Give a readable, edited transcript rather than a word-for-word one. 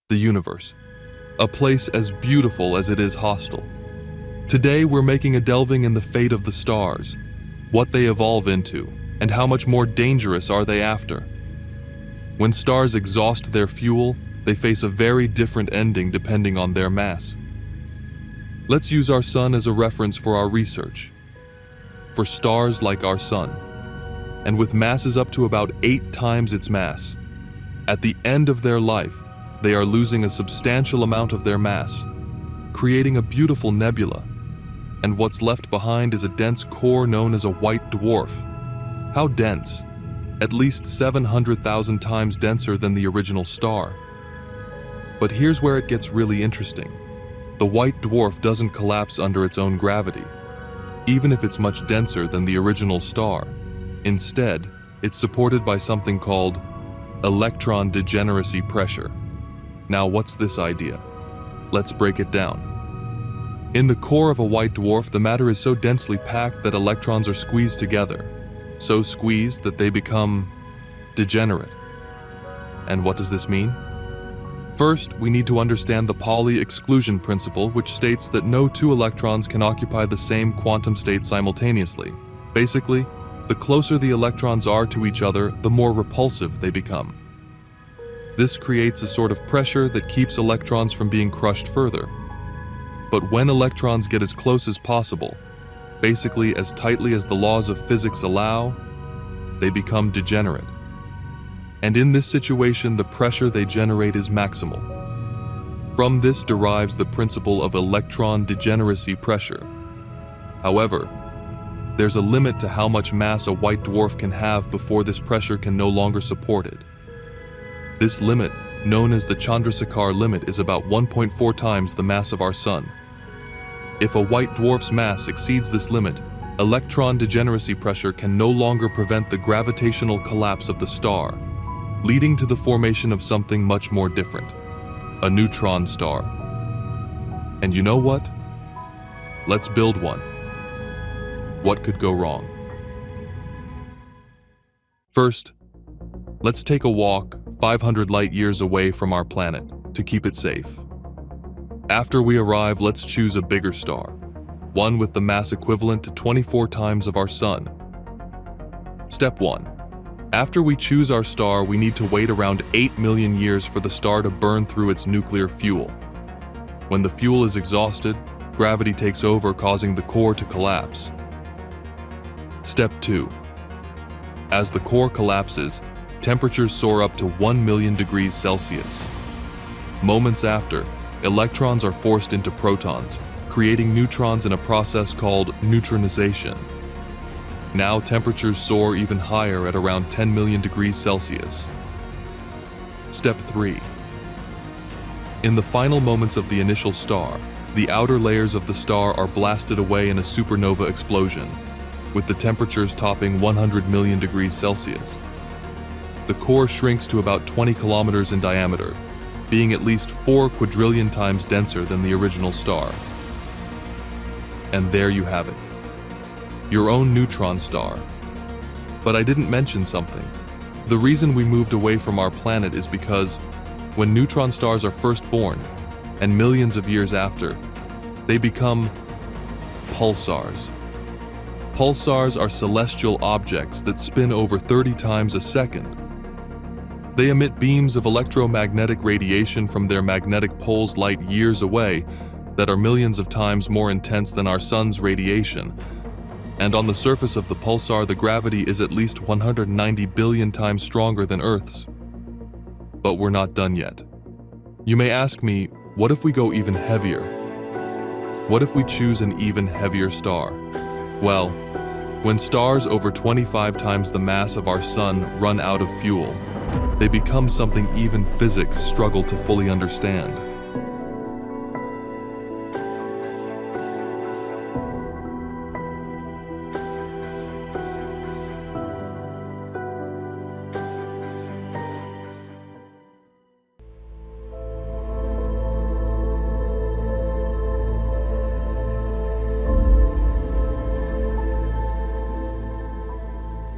the universe, a place as beautiful as it is hostile. Today, we're making a delving in the fate of the stars, what they evolve into, and how much more dangerous are they after. When stars exhaust their fuel, they face a very different ending depending on their mass. Let's use our sun as a reference for our research. For stars like our sun, and with masses up to about 8 times its mass, at the end of their life, they are losing a substantial amount of their mass, creating a beautiful nebula, and what's left behind is a dense core known as a white dwarf. How dense? At least 700,000 times denser than the original star. But here's where it gets really interesting. The white dwarf doesn't collapse under its own gravity, even if it's much denser than the original star. Instead, it's supported by something called electron degeneracy pressure. Now, what's this idea? Let's break it down. In the core of a white dwarf, the matter is so densely packed that electrons are squeezed together, so squeezed that they become degenerate. And what does this mean? First, we need to understand the Pauli exclusion principle, which states that no 2 electrons can occupy the same quantum state simultaneously. Basically, the closer the electrons are to each other, the more repulsive they become. This creates a sort of pressure that keeps electrons from being crushed further. But when electrons get as close as possible, basically as tightly as the laws of physics allow, they become degenerate. And in this situation, the pressure they generate is maximal. From this derives the principle of electron degeneracy pressure. However, there's a limit to how much mass a white dwarf can have before this pressure can no longer support it. This limit, known as the Chandrasekhar limit, is about 1.4 times the mass of our sun. If a white dwarf's mass exceeds this limit, electron degeneracy pressure can no longer prevent the gravitational collapse of the star, leading to the formation of something much more different, a neutron star. And you know what? Let's build one. What could go wrong? First, let's take a walk 500 light years away from our planet to keep it safe. After we arrive, let's choose a bigger star, one with the mass equivalent to 24 times of our sun. Step 1. After we choose our star, we need to wait around 8 million years for the star to burn through its nuclear fuel. When the fuel is exhausted, gravity takes over, causing the core to collapse. Step 2. As the core collapses, temperatures soar up to 1 million degrees Celsius. Moments after, electrons are forced into protons, creating neutrons in a process called neutronization. Now temperatures soar even higher at around 10 million degrees Celsius. Step 3. In the final moments of the initial star, the outer layers of the star are blasted away in a supernova explosion, with the temperatures topping 100 million degrees Celsius. The core shrinks to about 20 kilometers in diameter, being at least 4 quadrillion times denser than the original star. And there you have it. Your own neutron star. But I didn't mention something. The reason we moved away from our planet is because when neutron stars are first born, and millions of years after, they become pulsars. Pulsars are celestial objects that spin over 30 times a second. They emit beams of electromagnetic radiation from their magnetic poles light years away that are millions of times more intense than our sun's radiation. And on the surface of the pulsar, the gravity is at least 190 billion times stronger than Earth's. But we're not done yet. You may ask me, what if we go even heavier? What if we choose an even heavier star? Well, when stars over 25 times the mass of our sun run out of fuel, they become something even physics struggle to fully understand.